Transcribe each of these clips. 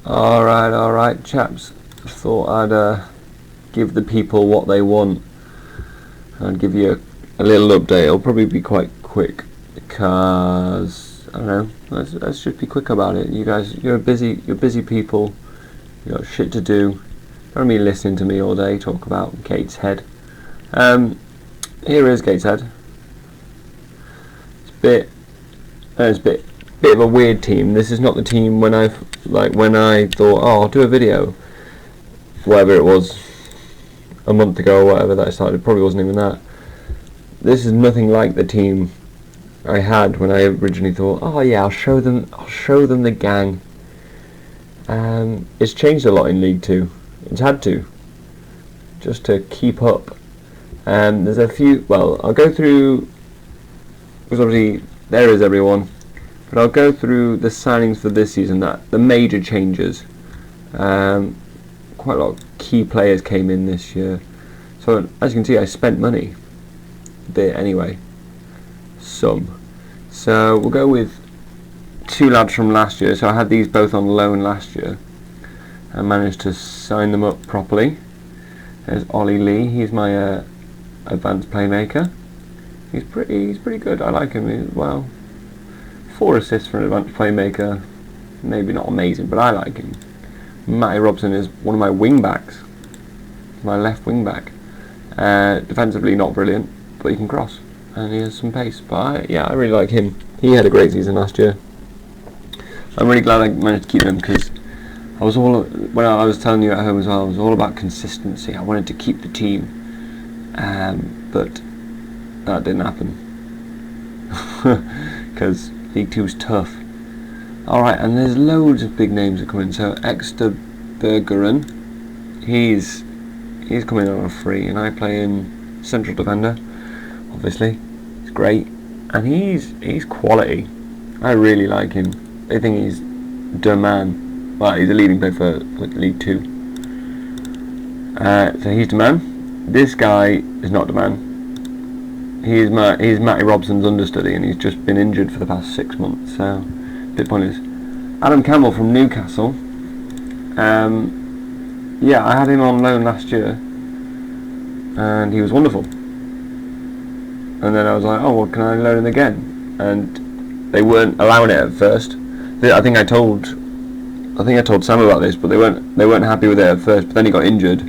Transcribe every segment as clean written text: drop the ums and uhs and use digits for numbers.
Alright, chaps. Thought I'd give the people what they want. I'd give you a little update. It'll probably be quite quick because I don't know. Let's just be quick about it. You guys, you're busy people. You got shit to do. Don't be listening to me all day talk about Gateshead. Here is Gateshead. It's a bit of a weird team. This is not the team when I thought, oh, I'll do a video, whatever it was, a month ago or whatever that I started. Probably wasn't even that. This is nothing like the team I had when I originally thought, oh yeah, I'll show them the gang. It's changed a lot in League 2. It's had to, just to keep up. There's a few. Well, I'll go through, because obviously there is everyone. But I'll go through the signings for this season, the major changes. Quite a lot of key players came in this year. So as you can see, I spent money. A bit anyway. Some. So we'll go with two lads from last year. So I had these both on loan last year. I managed to sign them up properly. There's Ollie Lee. He's my advanced playmaker. He's pretty good. I like him. Well, 4 assists for an advanced playmaker. Maybe not amazing, but I like him. Matty Robson is one of my wing backs. My left wing back. Defensively not brilliant, but he can cross and he has some pace. But I really like him. He had a great season last year. I'm really glad I managed to keep him because when I was telling you at home as well, I was all about consistency. I wanted to keep the team, but that didn't happen because League 2 is tough. Alright, and there's loads of big names that come in. So Exeter Bergeron, he's coming on a free, and I play in central defender. Obviously, he's great, and he's quality. I really like him. I think he's the man. Well, he's a leading player for League 2. So he's the man. This guy is not the man. He's Matty Robson's understudy, and he's just been injured for the past 6 months, so a bit pointless. Adam Campbell from Newcastle. I had him on loan last year, and he was wonderful. And then I was like, oh, well, can I loan him again? And they weren't allowing it at first. I think I told Sam about this, but they weren't happy with it at first. But then he got injured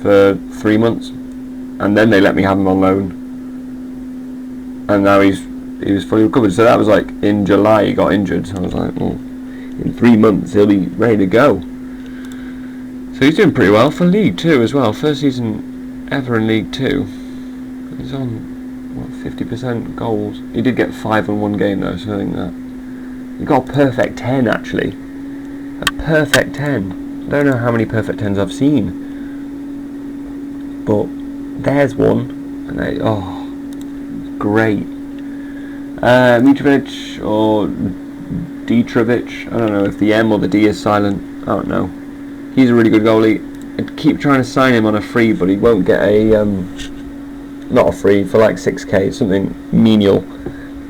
for 3 months, and then they let me have him on loan. And now he was fully recovered. So that was like in July he got injured. So I was like, well, in 3 months he'll be ready to go. So he's doing pretty well for League 2 as well. First season ever in League 2. He's on 50% goals. He did get 5 on one game though, so I think that he got a perfect 10 actually. A perfect 10. I don't know how many perfect 10s I've seen, but there's one, and great. Mitrovic or Dietrovic, I don't know if the M or the D is silent, I don't know. He's a really good goalie. I'd keep trying to sign him on a free, but he won't get not a free, for like 6k, something menial,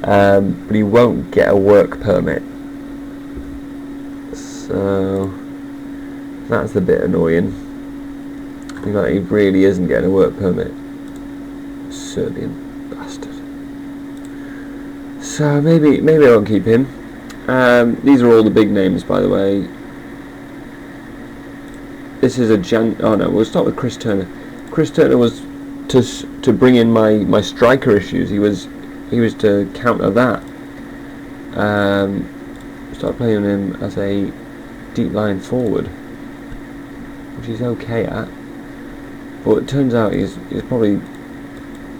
but he won't get a work permit. So that's a bit annoying. He really isn't getting a work permit. Serbian bastard. So maybe I won't keep him. These are all the big names, by the way. This is we'll start with Chris Turner. Chris Turner was to bring in my striker issues. He was to counter that. Started playing him as a deep line forward, which he's okay at. But it turns out he's probably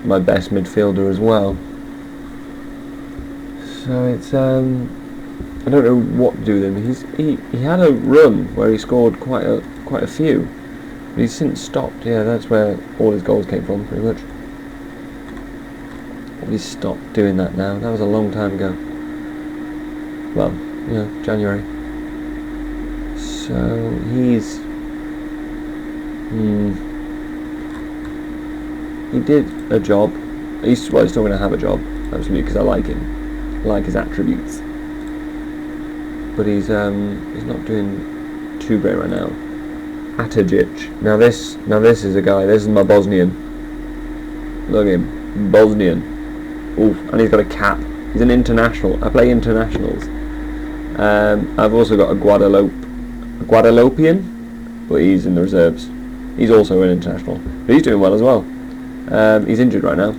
my best midfielder as well. So it's I don't know what to do with him. He had a run where he scored quite a few, but he's since stopped. Yeah, that's where all his goals came from, pretty much. But he's stopped doing that now. That was a long time ago. Well, January. So he's he did a job. He's still going to have a job, absolutely, because I like him. I like his attributes. But he's not doing too great right now. Atajic. Now this is a guy. This is my Bosnian. Look at him, Bosnian. Oof, and he's got a cap. He's an international. I play internationals. I've also got a Guadeloupean, but he's in the reserves. He's also an international, but he's doing well as well. He's injured right now.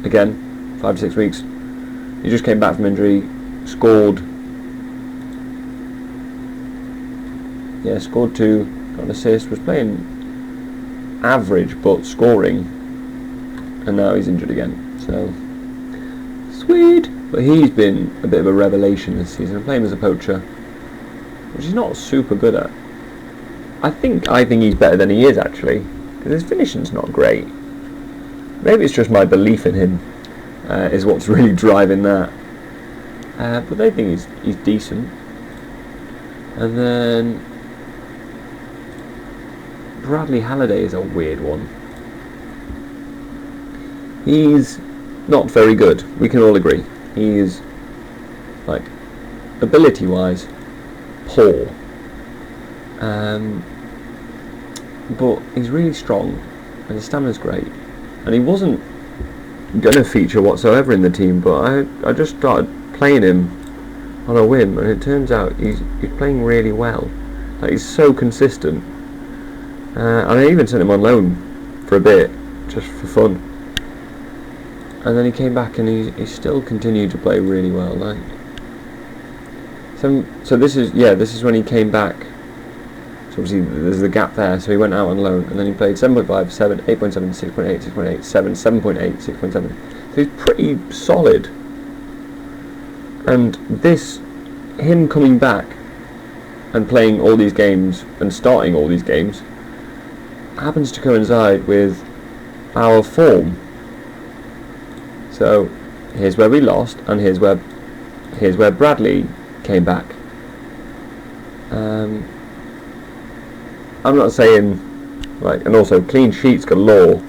Again, 5 to 6 weeks. He just came back from injury. Scored 2. Got an assist. Was playing average, but scoring. And now he's injured again. So sweet. But he's been a bit of a revelation this season. I'm playing him as a poacher, which he's not super good at. I think he's better than he is, actually, because his finishing's not great. Maybe it's just my belief in him is what's really driving that. But they think he's decent. And then Bradley Halliday is a weird one. He's not very good. We can all agree. He is, like, ability-wise, poor. But he's really strong, and his stamina's great. And he wasn't going to feature whatsoever in the team, but I just started playing him on a whim, and it turns out he's playing really well. Like, he's so consistent. And I even sent him on loan for a bit, just for fun. And then he came back, and he still continued to play really well. Like, so this is when he came back. So obviously there's the gap there. So he went out on loan, and then he played 7.5, 7, 8.7, 6.8, 6.8, 7, 7.8, 6.7. So he's pretty solid. And him coming back and playing all these games and starting all these games happens to coincide with our form. So here's where we lost, and here's where Bradley came back. I'm not saying, like, and also clean sheets galore.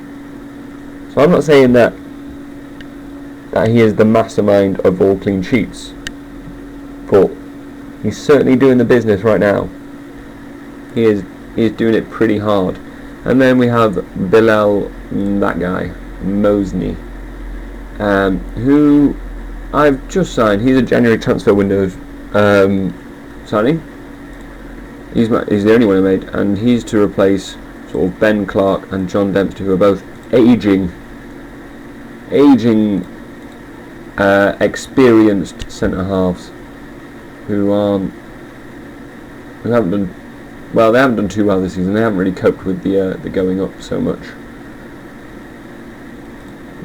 So I'm not saying that he is the mastermind of all clean sheets, but he's certainly doing the business right now. He is doing it pretty hard. And then we have Bilal, that guy, Mosney, who I've just signed. He's a January transfer window signing. He's the only one I made, and he's to replace sort of Ben Clark and John Dempster, who are both aging, experienced centre halves, who haven't done well. They haven't done too well this season. They haven't really coped with the going up so much.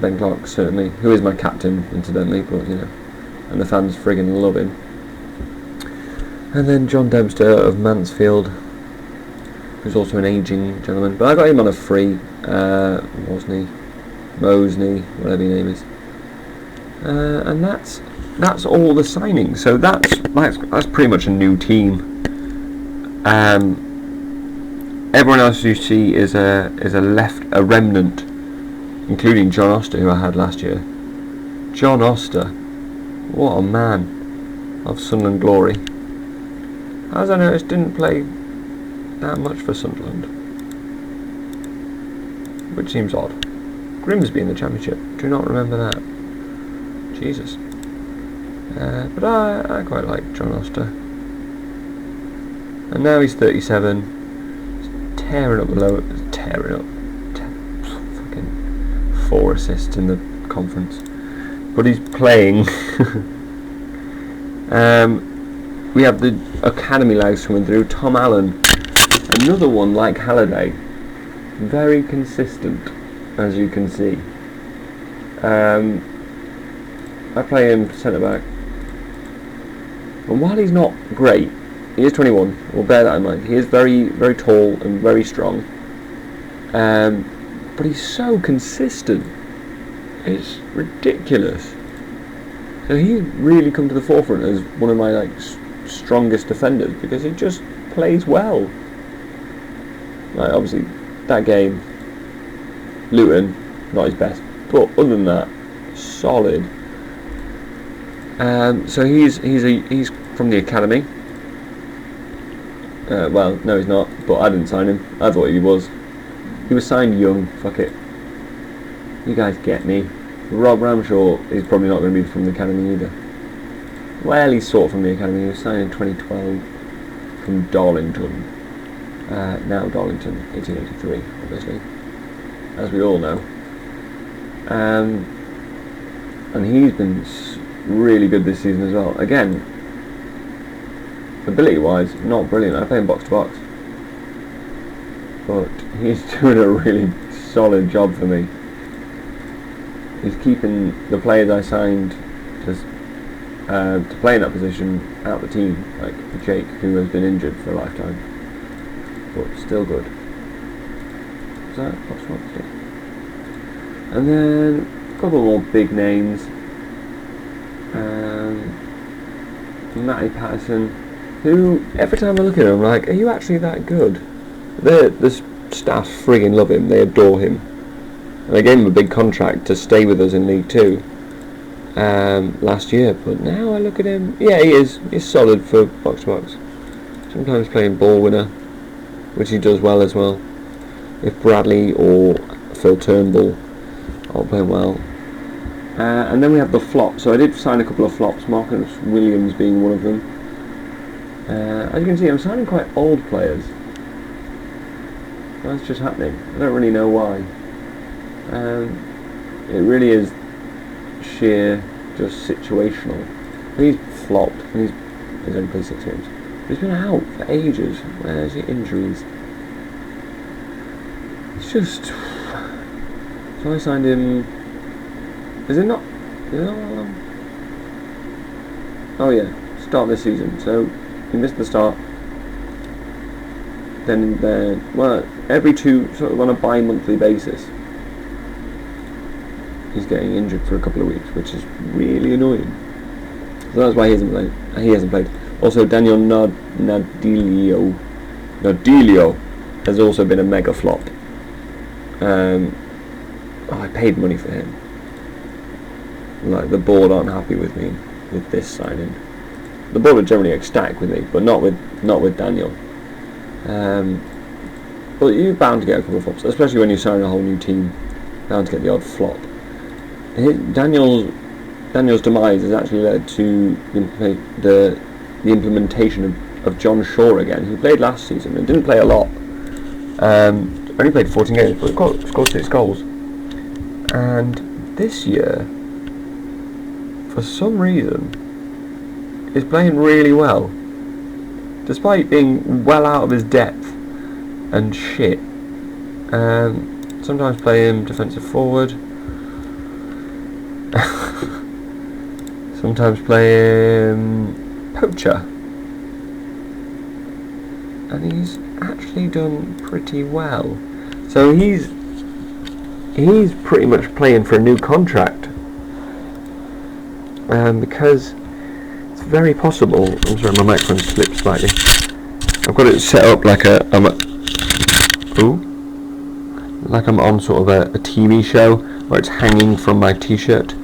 Ben Clark certainly, who is my captain incidentally, but and the fans friggin' love him. And then John Dempster of Mansfield, who's also an ageing gentleman. But I got him on a free, Mosney, whatever your name is. And that's all the signings. So that's pretty much a new team. Everyone else you see is a remnant, including John Oster, who I had last year. John Oster, what a man of Sunderland glory. As I noticed, didn't play that much for Sunderland, which seems odd. Grimsby in the Championship, do you not remember that? Jesus. But I quite like John Oster. And now he's 37, he's tearing up, fucking 4 assists in the conference. But he's playing. We have the academy lads coming through. Tom Allen, another one like Halliday, very consistent, as you can see. I play him centre back, and while he's not great, he is 21. We'll bear that in mind. He is very, very tall and very strong, but he's so consistent. It's ridiculous. So he's really come to the forefront as one of my strongest defenders, because he just plays well. Like, obviously that game, Luton, not his best, but other than that, solid. So he's from the academy. Well, no, he's not. But I didn't sign him. I thought he was. He was signed young. Fuck it. You guys get me. Rob Ramshaw is probably not going to be from the academy either. Well, he's sort of from the academy. He was signed in 2012 from Darlington. Now Darlington, 1883, obviously, as we all know. And he's been really good this season as well. Again, ability-wise, not brilliant. I play him box to box, but he's doing a really solid job for me. He's keeping the players I signed to play in that position out the team, like Jake, who has been injured for a lifetime, but still good. Is that box to box? Yeah. And then a couple more big names. Matty Patterson, who every time I look at him I'm like, are you actually that good? The staff friggin' love him, they adore him. And they gave him a big contract to stay with us in League 2 last year, but now I look at him, yeah, he's solid for box to box. Sometimes playing ball winner, which he does well as well. If Bradley or Phil Turnbull aren't playing well. And then we have the flop. So I did sign a couple of flops, Marcus Williams being one of them. As you can see, I'm signing quite old players. That's just happening. I don't really know why. It really is sheer, just situational. He's flopped, and he's only played 6 games. But he's been out for ages. Where's the injuries? It's just... So I signed him... Is it not long? Oh yeah, start this season. So he missed the start. Then well, every 2, sort of on a bi-monthly basis, he's getting injured for a couple of weeks, which is really annoying. So that's why he hasn't played. Also, Daniel Nadilio has also been a mega flop. I paid money for him. Like, the board aren't happy with me with this signing. The board are generally ecstatic with me, but not with Daniel. But you're bound to get a couple of flops, especially when you sign a whole new team. Bound to get the odd flop. Daniel's demise has actually led to the implementation of John Shaw again, who played last season and didn't play a lot. Only played 14 games, but scored 6 goals. And this year, for some reason, is playing really well, despite being well out of his depth and shit. Sometimes play him defensive forward. Sometimes play him poacher. And he's actually done pretty well. So he's pretty much playing for a new contract. Because it's very possible. I'm sorry, my microphone slipped slightly. I've got it set up like I'm on sort of a TV show where it's hanging from my t-shirt.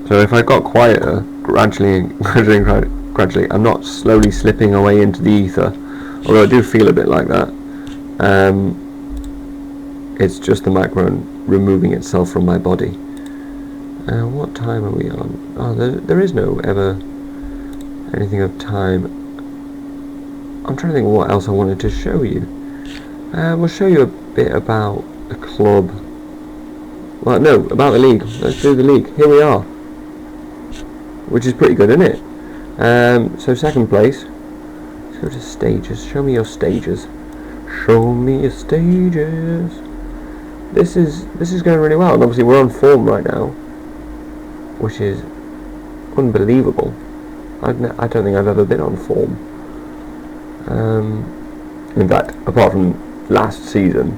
So if I got quieter gradually, I'm not slowly slipping away into the ether. Although I do feel a bit like that. It's just the microphone removing itself from my body. What time are we on? Oh, there is no ever anything of time. I'm trying to think of what else I wanted to show you. We'll show you a bit about the club. Well, no, about the league. Let's do the league. Here we are. Which is pretty good, isn't it? So second place. Let's go to stages. Show me your stages. Show me your stages. This is going really well, and obviously we're on form right now, which is unbelievable. I don't think I've ever been on form. In fact, apart from last season,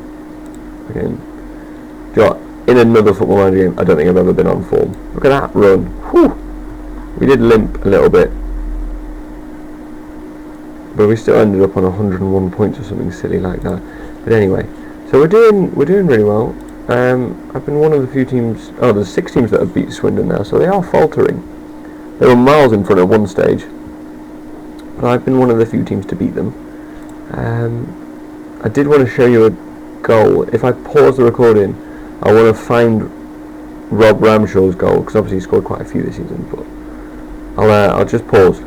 again, in another Football Manager game, I don't think I've ever been on form. Look at that run. Whew. We did limp a little bit, but we still ended up on 101 points or something silly like that. But anyway, so we're doing really well. I've been one of the few teams. Oh, there's 6 teams that have beat Swindon now, so they are faltering. They were miles in front at one stage, but I've been one of the few teams to beat them. I did want to show you a goal. If I pause the recording, I want to find Rob Ramshaw's goal, because obviously he scored quite a few this season, but I'll just pause.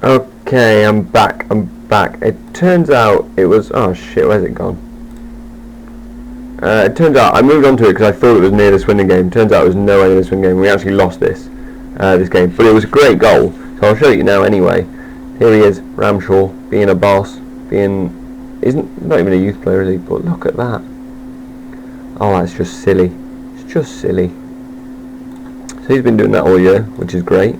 Okay, I'm back. It turns out it was... oh shit, where's it gone? It turns out I moved on to it because I thought it was near the Swindon game. Turns out it was nowhere near the Swindon game. We actually lost this game, but it was a great goal, so I'll show you now anyway. Here he is, Ramshaw, being a boss, isn't not even a youth player, is he? But look at that. Oh, that's just silly. It's just silly. So he's been doing that all year, which is great.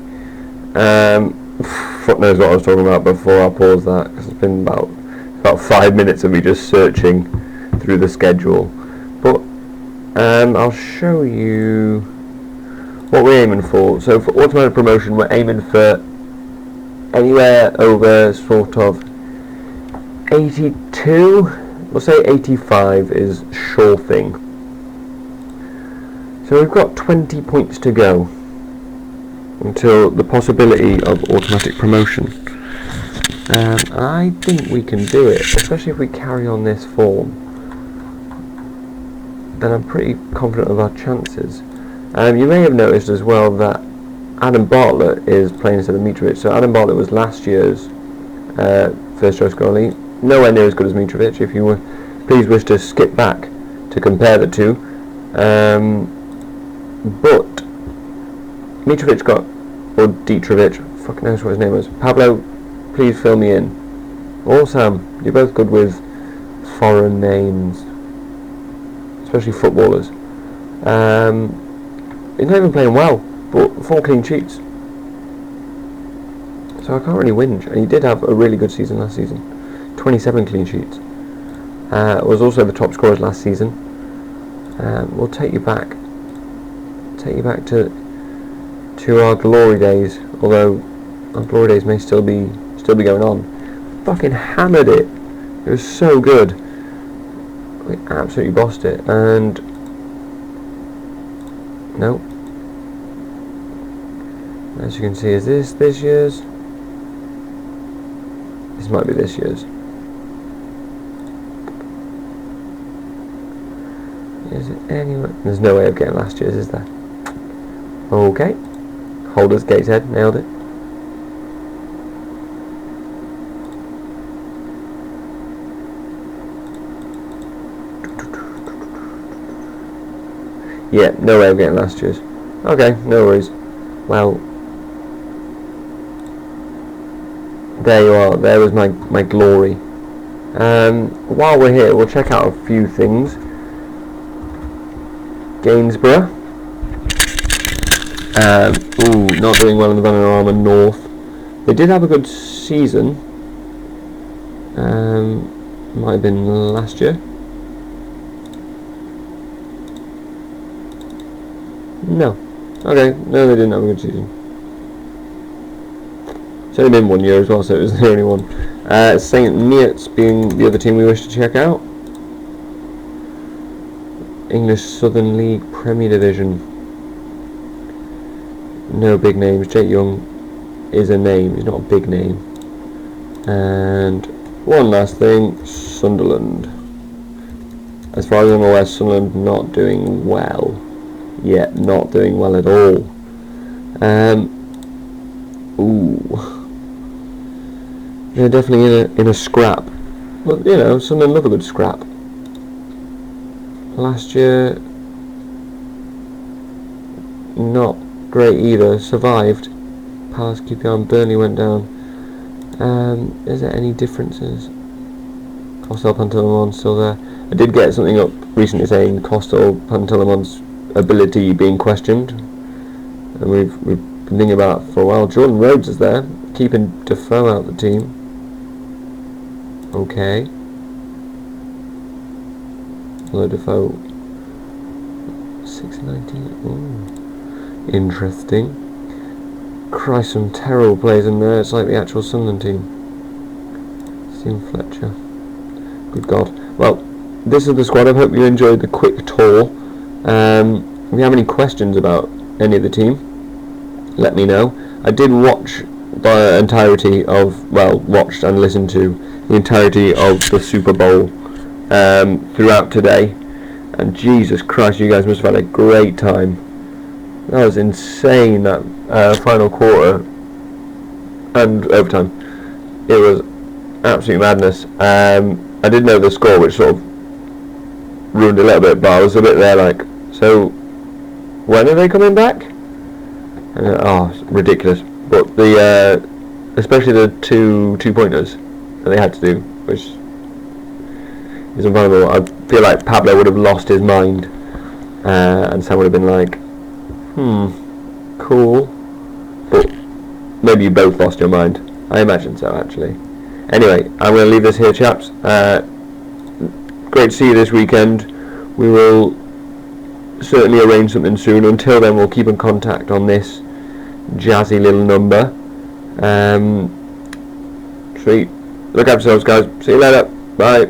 Fuck knows what I was talking about before I paused that, because it's been about 5 minutes of me just searching through the schedule. But I'll show you what we're aiming for. So for automatic promotion, we're aiming for anywhere over sort of 82. We'll say 85 is sure thing. So we've got 20 points to go until the possibility of automatic promotion. I think we can do it, especially if we carry on this form. Then I'm pretty confident of our chances. You may have noticed as well that Adam Bartlett is playing instead of Mitrovic. So Adam Bartlett was last year's first choice goalie, nowhere near as good as Mitrovic. If you please wish to skip back to compare the two, but Mitrovic got, or Dietrovic, fucking knows what his name was. Pablo, please fill me in. Or Sam, you're both good with foreign names, especially footballers. He's not even playing well, but 4 clean sheets. So I can't really whinge. And he did have a really good season last season. 27 clean sheets. Was also the top scorer last season. We'll take you back to our glory days. Although our glory days may still be going on. Fucking hammered it. It was so good. We absolutely bossed it. And no. As you can see, is this year's? This might be this year's. Is it anywhere? There's no way of getting last year's, is there? Okay. Holders, Gateshead, nailed it. Yeah, no way of getting last year's. Okay, no worries. Well, there you are. There was my glory. While we're here, we'll check out a few things. Gainsborough. Not doing well in the Vanarama North. They did have a good season. Might have been last year. No. Okay, no, they didn't have a good season. It's only been 1 year as well, so it was the only one. St. Neots being the other team we wish to check out. English Southern League Premier Division. No big names. Jake Young is a name, he's not a big name. And one last thing, Sunderland. As far as I'm aware, Sunderland not doing well. Yet not doing well at all. They're definitely in a scrap. But you know, Sunderland love a good scrap. Last year, not great either. Survived. Palace, QPR and Burnley went down. Is there any differences? Costello Pantilimon still there. I did get something up recently saying Costello Pantilimon's ability being questioned, and we've been thinking about it for a while. Jordan Rhodes is there, keeping Defoe out the team. Okay. Although Defoe 6-19. Interesting. Christ, some terrible players in there. It's like the actual Sunderland team. Stephen Fletcher. Good God. Well, this is the squad. I hope you enjoyed the quick tour. If you have any questions about any of the team, let me know. I did watch the entirety of, well, watched and listened to the entirety of the Super Bowl throughout today, and Jesus Christ, you guys must have had a great time. That was insane, that final quarter and overtime. It was absolute madness. I did know the score, which sort of ruined a little bit, but I was a bit there like, so when are they coming back? It's ridiculous. But the especially the two pointers that they had to do, which is unbelievable. I feel like Pablo would have lost his mind, and Sam would have been like, cool. But maybe you both lost your mind. I imagine so, actually. Anyway, I'm going to leave this here, chaps. Great to see you this weekend. We will certainly arrange something soon. Until then, we'll keep in contact on this jazzy little number. Sweet. Look after yourselves, guys. See you later. Bye.